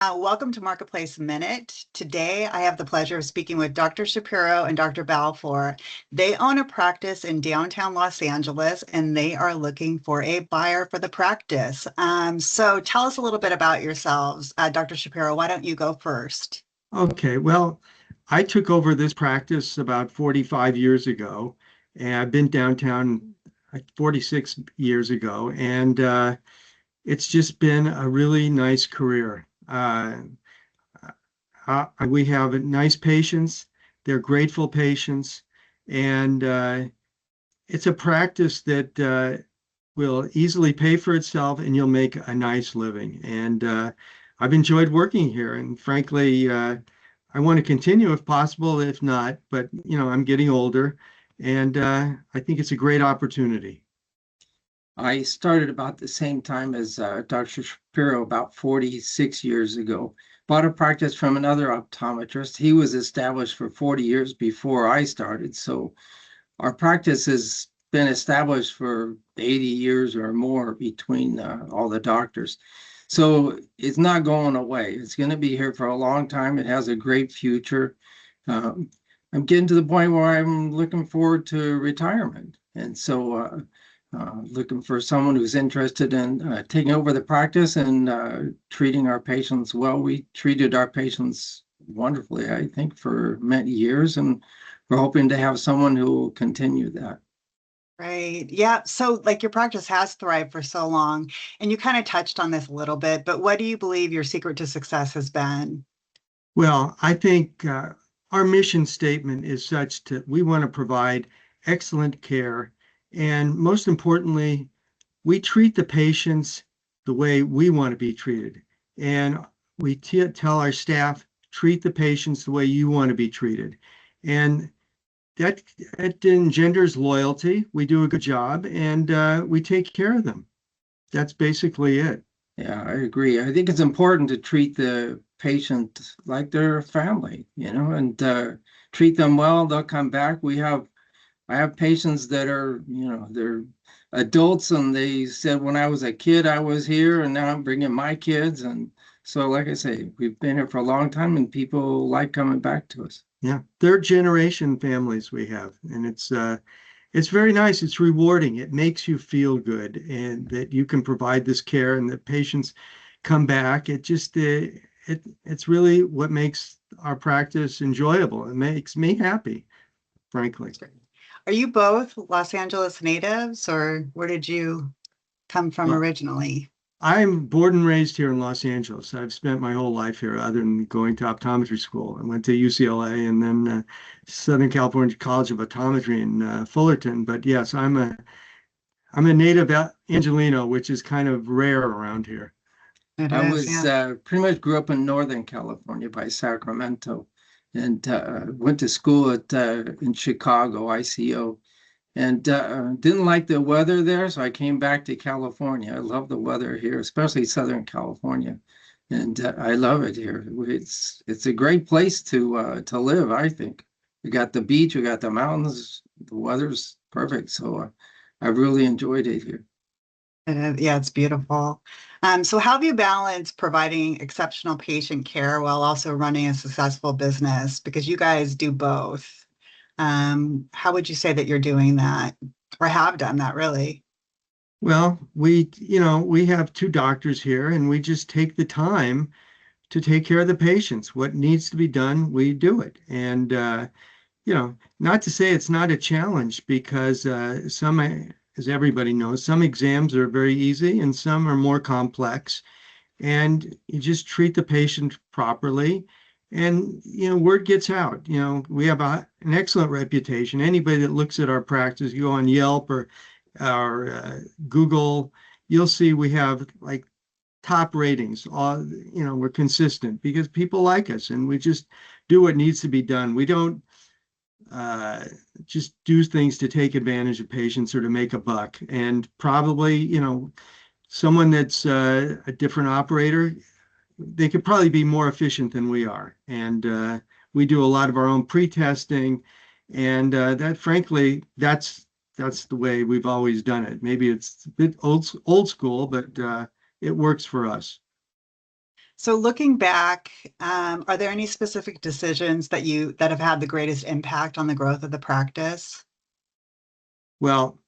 Welcome to Marketplace Minute. Today, I have the pleasure of speaking with Dr. Shapiro and Dr. Balfour. They own a practice in downtown Los Angeles, and they are looking for a buyer for the practice. So tell us a little bit about yourselves. Dr. Shapiro, why don't you go first? Okay, well, I took over this practice about 45 years ago, and I've been downtown 46 years ago, and it's just been a really nice career. We have nice patients, they're grateful patients, and it's a practice that will easily pay for itself, and you'll make a nice living. And I've enjoyed working here, and frankly, I want to continue if possible, if not, but I'm getting older, and I think it's a great opportunity. I started about the same time as Dr. Shapiro, about 46 years ago. Bought a practice from another optometrist. He was established for 40 years before I started. So our practice has been established for 80 years or more between all the doctors. So it's not going away. It's going to be here for a long time. It has a great future. I'm getting to the point where I'm looking forward to retirement. And so looking for someone who's interested in taking over the practice and treating our patients well. We treated our patients wonderfully, I think, for many years, and we're hoping to have someone who will continue that. Right. Yeah. So, like, your practice has thrived for so long, and you kind of touched on this a little bit, but what do you believe your secret to success has been? Well, I think our mission statement is such that we want to provide excellent care, and most importantly, we treat the patients the way we want to be treated. And we tell our staff, treat the patients the way you want to be treated. And that engenders loyalty. We do a good job, and we take care of them. That's basically it. Yeah, I agree. I think it's important to treat the patient like they're a family, and treat them well. They'll come back. I have patients that are, they're adults, and they said, when I was a kid, I was here, and now I'm bringing my kids. And so, like I say, we've been here for a long time, and people like coming back to us. Yeah, third generation families we have, and it's very nice. It's rewarding. It makes you feel good, and that you can provide this care, and that patients come back. It's really what makes our practice enjoyable. It makes me happy, frankly. Are you both Los Angeles natives, or where did you come from Well, originally? I'm born and raised here in Los Angeles. I've spent my whole life here, other than going to optometry school. I went to UCLA and then Southern California College of Optometry in Fullerton. But yes, I'm a native Angelino, which is kind of rare around here. It I is, was yeah. pretty much grew up in Northern California by Sacramento, and went to school in Chicago, ICO, and didn't like the weather there, so I came back to California. I love the weather here, especially Southern California, and I love it here. It's a great place to live, I think. We got the beach, we got the mountains, the weather's perfect, so I've really enjoyed it here. Yeah, it's beautiful. So how have you balanced providing exceptional patient care while also running a successful business? Because you guys do both. How would you say that you're doing that, or have done that, really? Well, we have two doctors here, and we just take the time to take care of the patients. What needs to be done, we do it. And not to say it's not a challenge, because as everybody knows, some exams are very easy and some are more complex. And you just treat the patient properly, and word gets out. We have an excellent reputation. Anybody that looks at our practice, you go on Yelp or Google, you'll see we have like top ratings. All we're consistent because people like us, and we just do what needs to be done. We don't just do things to take advantage of patients or to make a buck. And probably, someone that's a different operator, they could probably be more efficient than we are. And we do a lot of our own pre-testing, and that, frankly, that's the way we've always done it. Maybe it's a bit old school, but it works for us. So looking back, are there any specific decisions that have had the greatest impact on the growth of the practice? Well,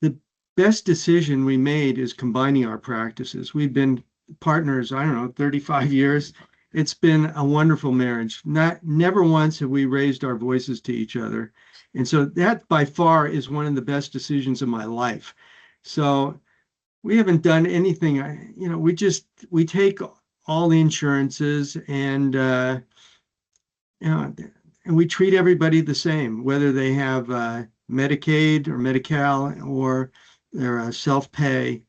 the best decision we made is combining our practices. We've been partners, I don't know, 35 years. It's been a wonderful marriage. Never once have we raised our voices to each other. And so that by far is one of the best decisions of my life. So we haven't done anything, we take all the insurances and you know, and we treat everybody the same, whether they have Medicaid or Medi-Cal or they're self-pay.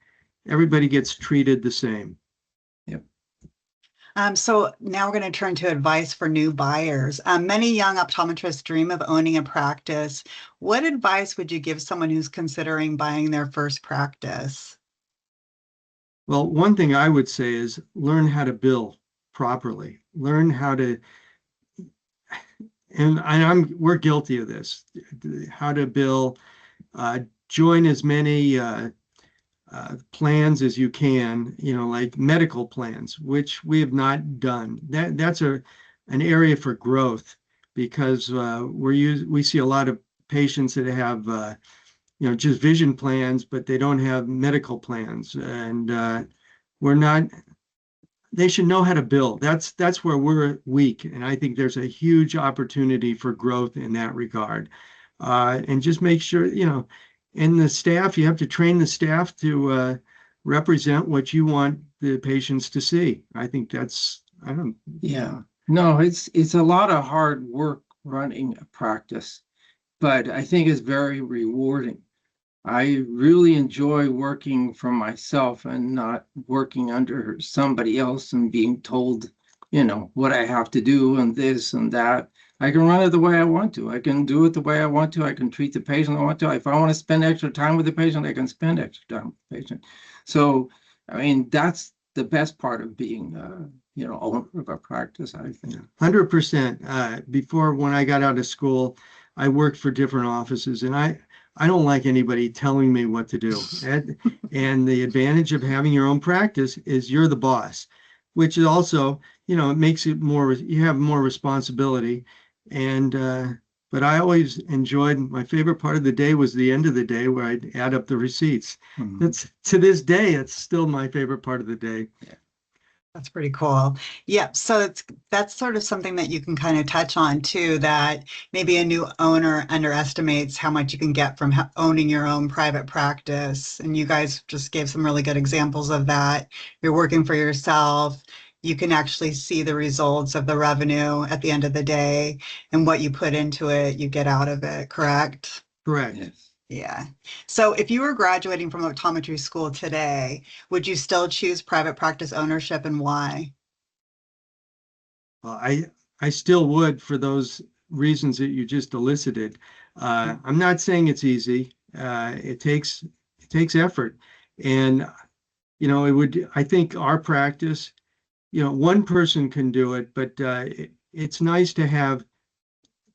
Everybody gets treated the same. Yep. So now we're going to turn to advice for new buyers. Many young optometrists dream of owning a practice. What advice would you give someone who's considering buying their first practice? Well, one thing I would say is learn how to bill properly. Learn how to, and we're guilty of this, how to bill, join as many plans as you can, like medical plans, which we have not done. That's an area for growth because we see a lot of patients that have just vision plans, but they don't have medical plans, and they should know how to bill. That's where we're weak, and I think there's a huge opportunity for growth in that regard. And just make sure, and the staff, you have to train the staff to represent what you want the patients to see. I think Yeah. No, it's a lot of hard work running a practice, but I think it's very rewarding. I really enjoy working for myself and not working under somebody else and being told, what I have to do and this and that. I can run it the way I want to. I can do it the way I want to. I can treat the patient I want to. If I want to spend extra time with the patient, I can spend extra time with the patient. So, that's the best part of being, owner of a practice, I think. 100%. Before, when I got out of school, I worked for different offices, and I don't like anybody telling me what to do. And the advantage of having your own practice is you're the boss, which is also, it makes it you have more responsibility. And, but I always enjoyed, my favorite part of the day was the end of the day where I'd add up the receipts. Mhm. To this day, it's still my favorite part of the day. Yeah. That's pretty cool. Yeah, so that's sort of something that you can kind of touch on too, that maybe a new owner underestimates how much you can get from owning your own private practice. And you guys just gave some really good examples of that. You're working for yourself. You can actually see the results of the revenue at the end of the day, and what you put into it, you get out of it, correct? Correct. Yes. Yeah. So if you were graduating from optometry school today, would you still choose private practice ownership, and why? Well, I still would for those reasons that you just elicited. I'm not saying it's easy. It takes effort, and I think our practice, one person can do it, but it's nice to have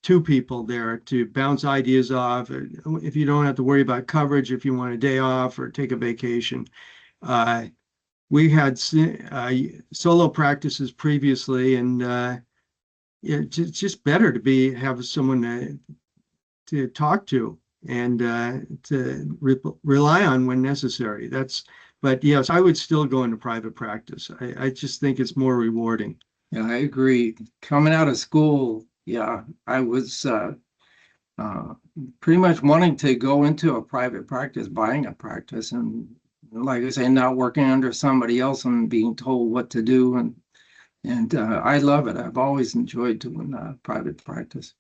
two people there to bounce ideas off. If you don't have to worry about coverage, if you want a day off or take a vacation. We had solo practices previously, and it's just better to have someone to talk to and to rely on when necessary. But yes, I would still go into private practice. I just think it's more rewarding. Yeah, I agree. Coming out of school, yeah, I was pretty much wanting to go into a private practice, buying a practice, and like I say, not working under somebody else and being told what to do. And I love it. I've always enjoyed doing private practice.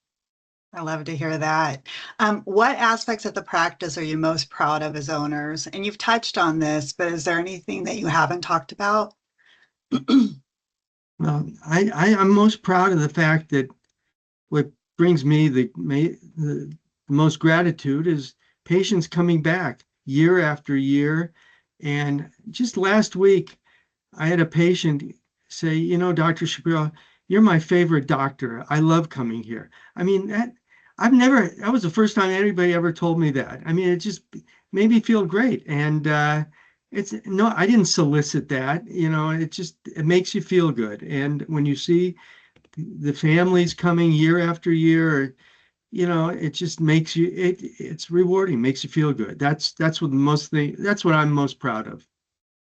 I love to hear that. What aspects of the practice are you most proud of as owners? And you've touched on this, but is there anything that you haven't talked about? Well, I'm most proud of the fact that what brings me the most gratitude is patients coming back year after year. And just last week, I had a patient say, Dr. Shapiro, you're my favorite doctor. I love coming here. That was the first time anybody ever told me that. It just made me feel great. And It's no, I didn't solicit that. It makes you feel good. And when you see the families coming year after year, it just makes you, it's rewarding, makes you feel good. That's what I'm most proud of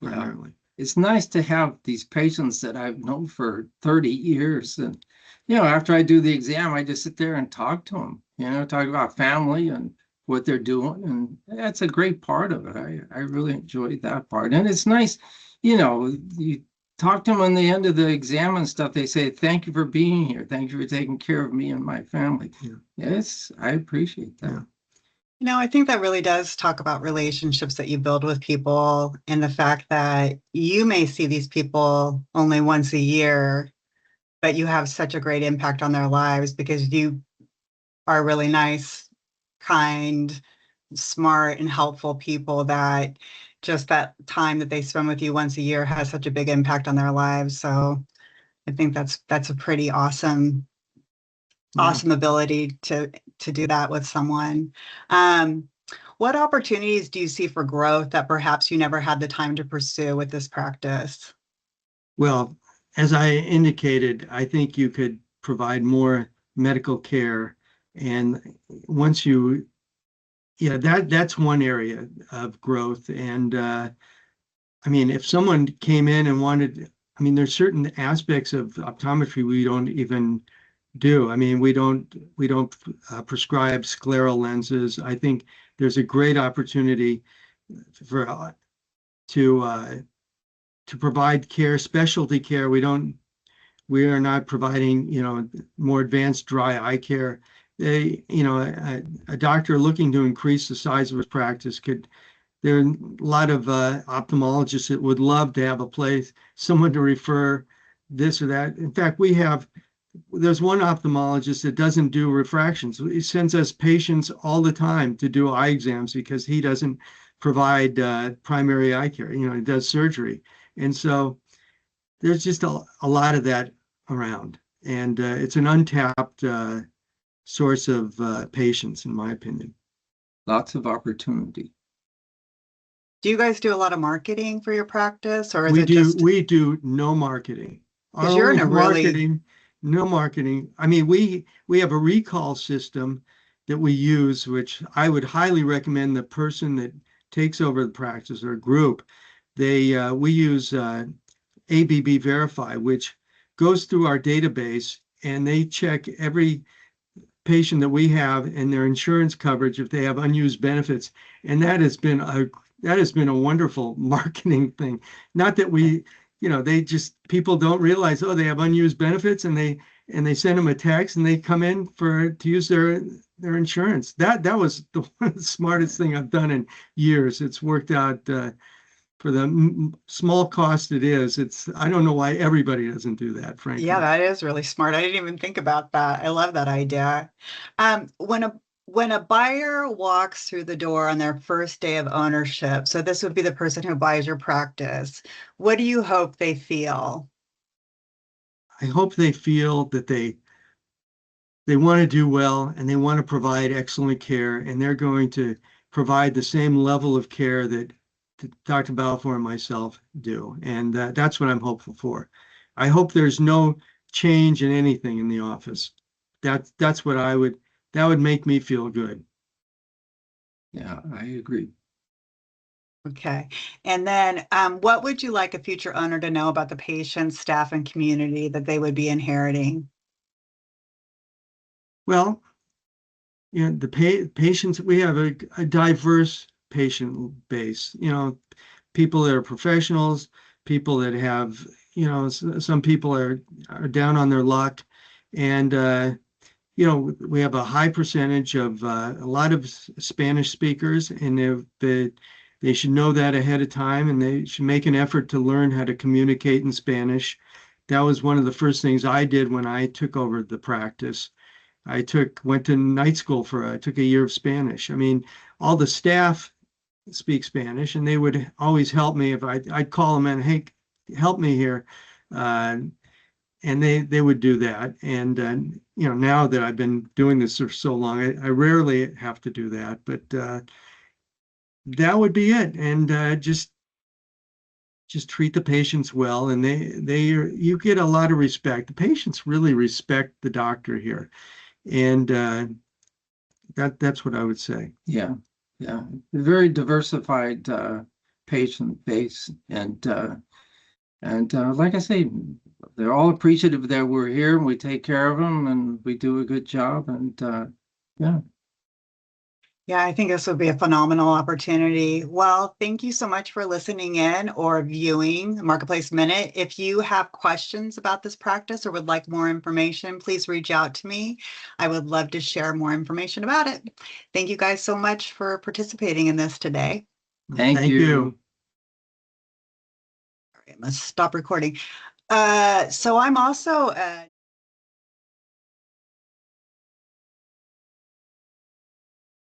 Yeah. primarily. It's nice to have these patients that I've known for 30 years. And, after I do the exam, I just sit there and talk to them, talk about family and what they're doing. And that's a great part of it. I really enjoyed that part. And it's nice, you talk to them on the end of the exam and stuff. They say, thank you for being here. Thank you for taking care of me and my family. Yeah. Yes, I appreciate that. Yeah. I think that really does talk about relationships that you build with people and the fact that you may see these people only once a year, but you have such a great impact on their lives because you are really nice, kind, smart, and helpful people that just that time that they spend with you once a year has such a big impact on their lives. So I think that's a pretty awesome Yeah. ability to do that with someone. What opportunities do you see for growth that perhaps you never had the time to pursue with this practice? Well, as I indicated, I think you could provide more medical care. And once you, yeah, that's one area of growth. And I mean, if someone came in and there's certain aspects of optometry we don't even do. I mean, we don't prescribe scleral lenses. I think there's a great opportunity for to provide care, specialty care. We are not providing, more advanced dry eye care. A doctor looking to increase the size of his practice there are a lot of ophthalmologists that would love to have someone to refer this or that. In fact, there's one ophthalmologist that doesn't do refractions. He sends us patients all the time to do eye exams because he doesn't provide primary eye care. He does surgery. And so there's just a lot of that around. And it's an untapped source of patients, in my opinion. Lots of opportunity. Do you guys do a lot of marketing for your practice, or is We it do. just We do no marketing. because you're in a really No marketing. I mean, we have a recall system that we use, which I would highly recommend the person that takes over the practice or group. We use ABB Verify, which goes through our database and they check every patient that we have and their insurance coverage if they have unused benefits. And that has been a wonderful marketing thing. Not that people don't realize, oh, they have unused benefits, and they send them a text and they come in to use their insurance. That was the smartest thing I've done in years. It's worked out for the small cost it is. I don't know why everybody doesn't do that, frankly. Yeah, that is really smart. I didn't even think about that. I love that idea. When a buyer walks through the door on their first day of ownership, so this would be the person who buys your practice, what do you hope they feel? I hope they feel that they want to do well and they want to provide excellent care, and they're going to provide the same level of care that Dr. Balfour and myself do. And that's what I'm hopeful for. I hope there's no change in anything in the office. That's what that would make me feel good. Yeah, I agree. Okay. And then what would you like a future owner to know about the patients, staff, and community that they would be inheriting? Well, the patients, we have a diverse patient base, people that are professionals, people that have, some people are down on their luck. And, we have a high percentage of a lot of Spanish speakers, and they should know that ahead of time, and they should make an effort to learn how to communicate in Spanish. That was one of the first things I did when I took over the practice. I went to night school I took a year of Spanish. I mean, all the staff speak Spanish, and they would always help me if I'd call them and, hey, help me here. And they would do that. And, now that I've been doing this for so long, I rarely have to do that, but that would be it. And just just treat the patients well, and you get a lot of respect. The patients really respect the doctor here, and that's what I would say. Yeah, yeah, very diversified patient base, and like I say, they're all appreciative that we're here and we take care of them and we do a good job, and yeah. Yeah, I think this would be a phenomenal opportunity. Well, thank you so much for listening in or viewing Marketplace Minute. If you have questions about this practice or would like more information, please reach out to me. I would love to share more information about it. Thank you guys so much for participating in this today. Thank you. All right, let's stop recording. So I'm also